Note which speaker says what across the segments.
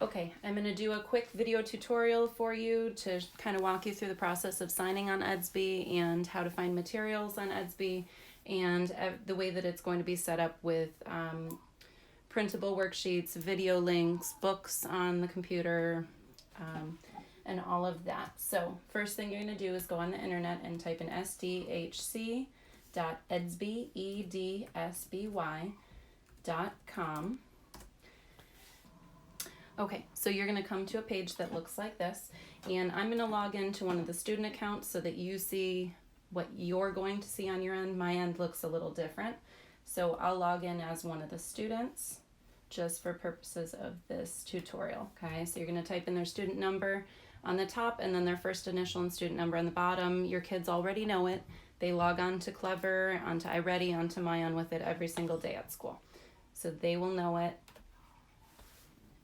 Speaker 1: Okay, I'm going to do a quick video tutorial for you to kind of walk you through the process of signing on Edsby and how to find materials on Edsby and the way that it's going to be set up with printable worksheets, video links, books on the computer, and all of that. So first thing you're going to do is go on the internet and type in sdhc.edsby.com. Okay, so you're going to come to a page that looks like this, and I'm going to log into one of the student accounts so that you see what you're going to see on your end. My end looks a little different, so I'll log in as one of the students just for purposes of this tutorial. Okay, so you're going to type in their student number on the top and then their first initial and student number on the bottom. Your kids already know it. They log on to Clever, onto iReady, onto MyOn with it every single day at school, so they will know it.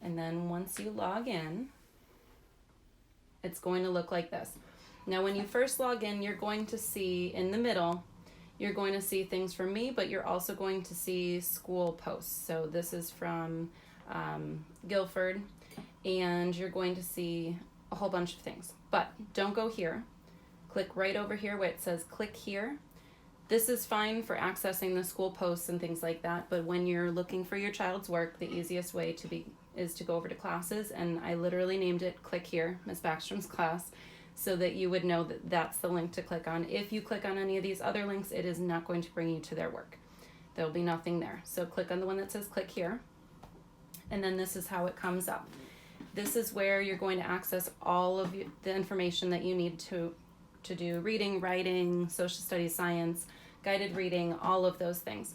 Speaker 1: And then once you log in, it's going to look like this. Now when you first log in, you're going to see in the middle, you're going to see things from me, but you're also going to see school posts. So this is from Guilford, and you're going to see a whole bunch of things. But don't go here. Click right over here where it says click here. This is fine for accessing the school posts and things like that, but when you're looking for your child's work, the easiest way is to go over to classes, and I literally named it click here, Ms. Backstrom's class, so that you would know that that's the link to click on. If you click on any of these other links, it is not going to bring you to their work. There'll be nothing there. So click on the one that says click here, and then this is how it comes up. This is where you're going to access all of the information that you need to do reading, writing, social studies, science, guided reading, all of those things.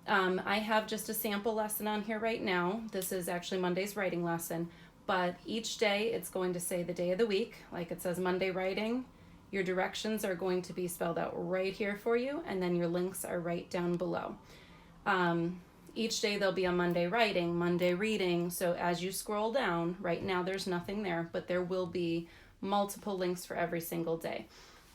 Speaker 1: I have just a sample lesson on here right now. This is actually Monday's writing lesson, but each day it's going to say the day of the week, like it says Monday writing. Your directions are going to be spelled out right here for you, and then your links are right down below. Each day there'll be a Monday writing, Monday reading, so as you scroll down, right now there's nothing there, but there will be multiple links for every single day.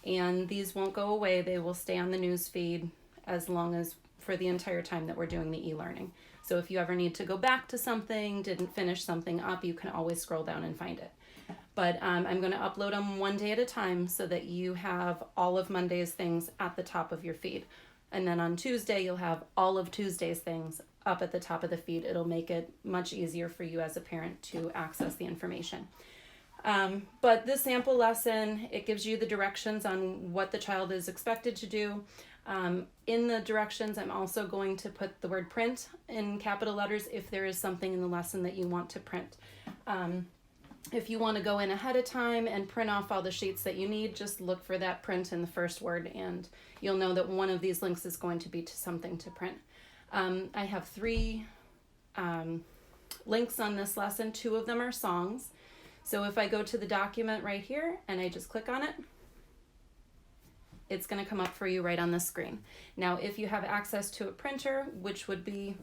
Speaker 1: And these won't go away. They will stay on the news feed as long as for the entire time that we're doing the e-learning. So if you ever need to go back to something, didn't finish something up, you can always scroll down and find it. But I'm going to upload them one day at a time so that you have all of Monday's things at the top of your feed. And then on Tuesday, you'll have all of Tuesday's things up at the top of the feed. It'll make it much easier for you as a parent to access the information. But this sample lesson, it gives you the directions on what the child is expected to do. In the directions, I'm also going to put the word print in capital letters if there is something in the lesson that you want to print. If you want to go in ahead of time and print off all the sheets that you need, just look for that print in the first word and you'll know that one of these links is going to be to something to print. I have 3 links on this lesson. 2 of them are songs. So if I go to the document right here and I just click on it, it's going to come up for you right on the screen. Now, if you have access to a printer, which would be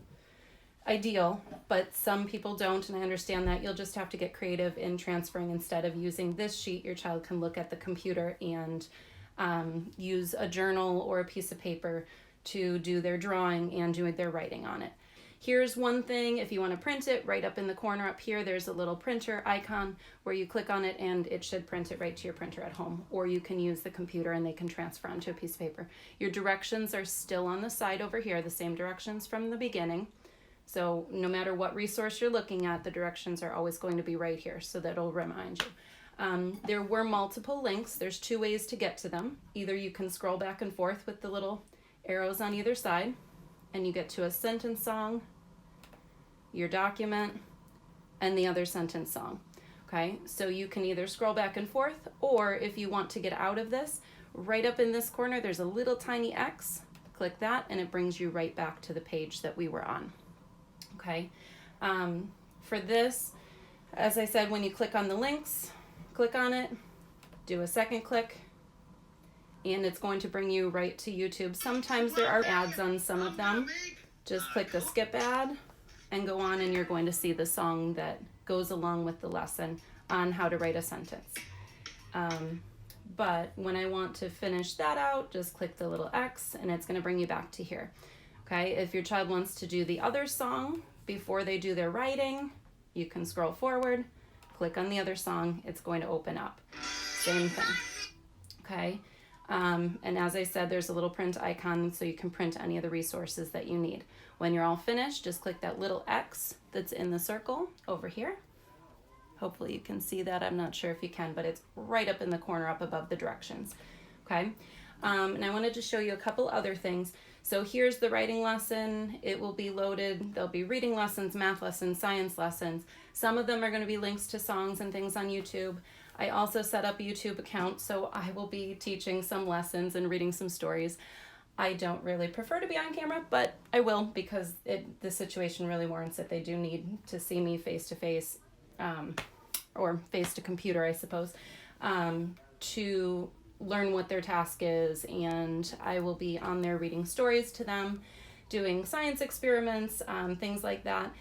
Speaker 1: ideal, but some people don't, and I understand that, you'll just have to get creative in transferring. Instead of using this sheet, your child can look at the computer and use a journal or a piece of paper to do their drawing and do their writing on it. Here's one thing, if you want to print it, right up in the corner up here, there's a little printer icon where you click on it and it should print it right to your printer at home. Or you can use the computer and they can transfer onto a piece of paper. Your directions are still on the side over here, the same directions from the beginning. So no matter what resource you're looking at, the directions are always going to be right here, so that it'll remind you. There were multiple links. There's 2 ways to get to them. Either you can scroll back and forth with the little arrows on either side, and you get to a sentence song, your document, and the other sentence song. Okay, so you can either scroll back and forth, or if you want to get out of this, right up in this corner there's a little tiny X. Click that and it brings you right back to the page that we were on. Okay, for this, as I said, when you click on the links, click on it, do a second click, and it's going to bring you right to YouTube. Sometimes there are ads on some of them. Just click the skip ad and go on, and you're going to see the song that goes along with the lesson on how to write a sentence. But when I want to finish that out, just click the little X and it's going to bring you back to here. Okay, if your child wants to do the other song before they do their writing, You can scroll forward, click on the other song, it's going to open up. Same thing, okay? And as I said, there's a little print icon so you can print any of the resources that you need. When you're all finished, just click that little X that's in the circle over here. Hopefully you can see that. I'm not sure if you can, but it's right up in the corner up above the directions, okay? And I wanted to show you a couple other things. So here's the writing lesson. It will be loaded. There'll be reading lessons, math lessons, science lessons. Some of them are going to be links to songs and things on YouTube. I also set up a YouTube account, so I will be teaching some lessons and reading some stories. I don't really prefer to be on camera, but I will because the situation really warrants it. They do need to see me face to face, or face to computer, I suppose, to learn what their task is, and I will be on there reading stories to them, doing science experiments, things like that.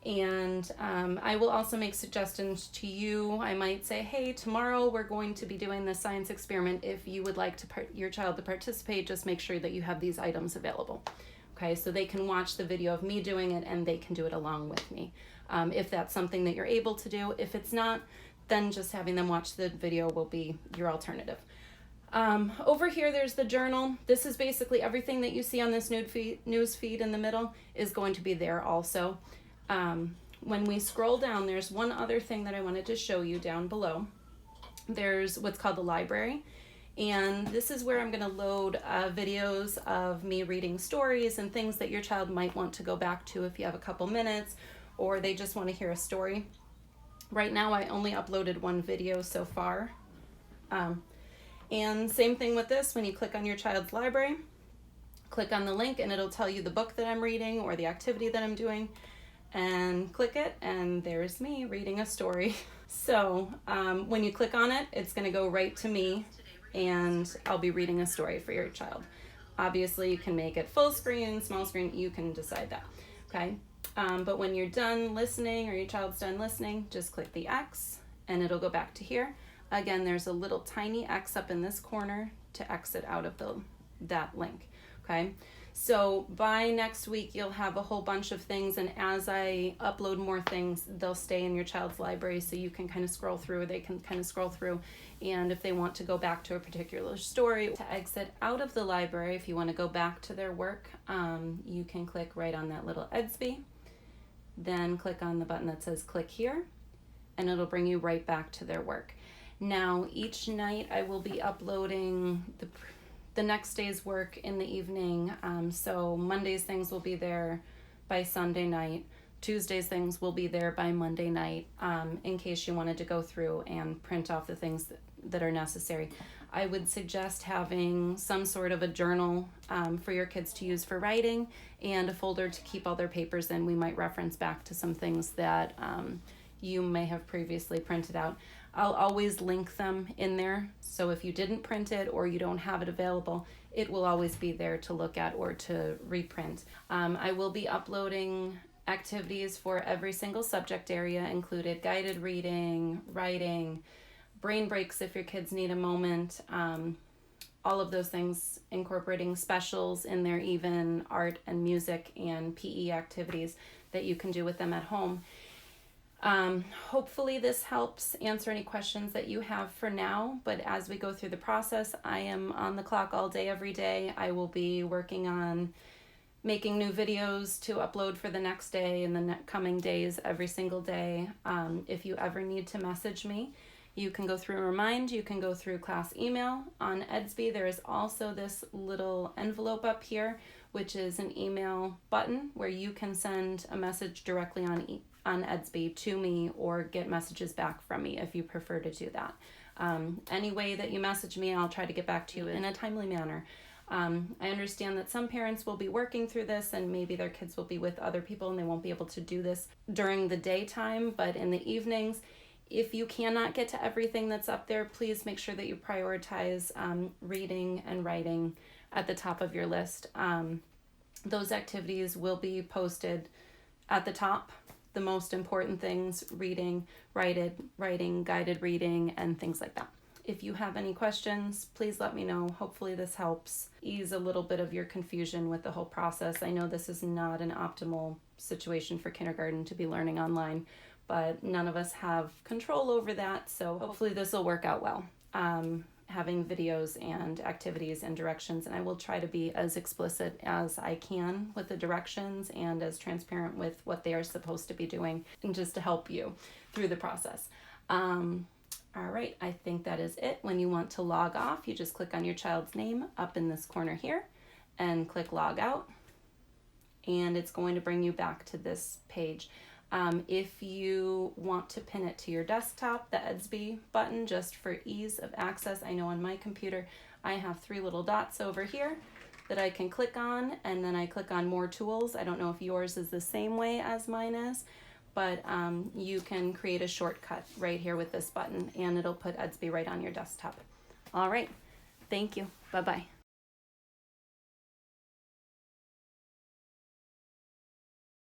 Speaker 1: And I will also make suggestions to you. I might say, hey, tomorrow we're going to be doing this science experiment. If you would like your child to participate, just make sure that you have these items available. Okay, so they can watch the video of me doing it and they can do it along with me. If that's something that you're able to do. If it's not, then just having them watch the video will be your alternative. Over here, there's the journal. This is basically everything that you see on this news feed in the middle is going to be there also. When we scroll down, there's one other thing that I wanted to show you down below. There's what's called the library. And this is where I'm going to load videos of me reading stories and things that your child might want to go back to if you have a couple minutes or they just want to hear a story. Right now, I only uploaded one video so far. And same thing with this, when you click on your child's library, click on the link and it'll tell you the book that I'm reading or the activity that I'm doing, and click it and there's me reading a story. So when you click on it, it's going to go right to me and I'll be reading a story for your child. Obviously you can make it full screen, small screen, you can decide that, okay? But when you're done listening or your child's done listening, just click the X and it'll go back to here. Again, there's a little tiny X up in this corner to exit out of that link, okay? So by next week, you'll have a whole bunch of things, and as I upload more things, they'll stay in your child's library so you can kind of scroll through, they can kind of scroll through, and if they want to go back to a particular story, to exit out of the library, if you want to go back to their work, you can click right on that little Edsby, then click on the button that says click here, and it'll bring you right back to their work. Now, each night I will be uploading the next day's work in the evening. So Monday's things will be there by Sunday night. Tuesday's things will be there by Monday night, in case you wanted to go through and print off the things that are necessary. I would suggest having some sort of a journal for your kids to use for writing and a folder to keep all their papers in. We might reference back to some things that you may have previously printed out. I'll always link them in there, so if you didn't print it or you don't have it available, it will always be there to look at or to reprint. I will be uploading activities for every single subject area, included guided reading, writing, brain breaks if your kids need a moment, all of those things, incorporating specials in there, even art and music and PE activities that you can do with them at home. Hopefully this helps answer any questions that you have for now, but as we go through the process, I am on the clock all day, every day. I will be working on making new videos to upload for the next day and the coming days, every single day. If you ever need to message me, you can go through Remind, you can go through class email. On Edsby, there is also this little envelope up here, which is an email button where you can send a message directly on Edsby to me or get messages back from me if you prefer to do that. Any way that you message me, I'll try to get back to you in a timely manner. I understand that some parents will be working through this and maybe their kids will be with other people and they won't be able to do this during the daytime, but in the evenings, if you cannot get to everything that's up there, please make sure that you prioritize reading and writing at the top of your list. Those activities will be posted at the top. The most important things, reading, writing, guided reading, and things like that. If you have any questions, please let me know. Hopefully this helps ease a little bit of your confusion with the whole process. I know this is not an optimal situation for kindergarten to be learning online, but none of us have control over that, so hopefully this will work out well. Having videos and activities and directions, and I will try to be as explicit as I can with the directions and as transparent with what they are supposed to be doing, and just to help you through the process. All right, I think that is it. When you want to log off, you just click on your child's name up in this corner here and click log out, and it's going to bring you back to this page. If you want to pin it to your desktop, the Edsby button, just for ease of access, I know on my computer I have 3 little dots over here that I can click on, and then I click on more tools. I don't know if yours is the same way as mine is, but you can create a shortcut right here with this button, and it'll put Edsby right on your desktop. All right, thank you. Bye-bye.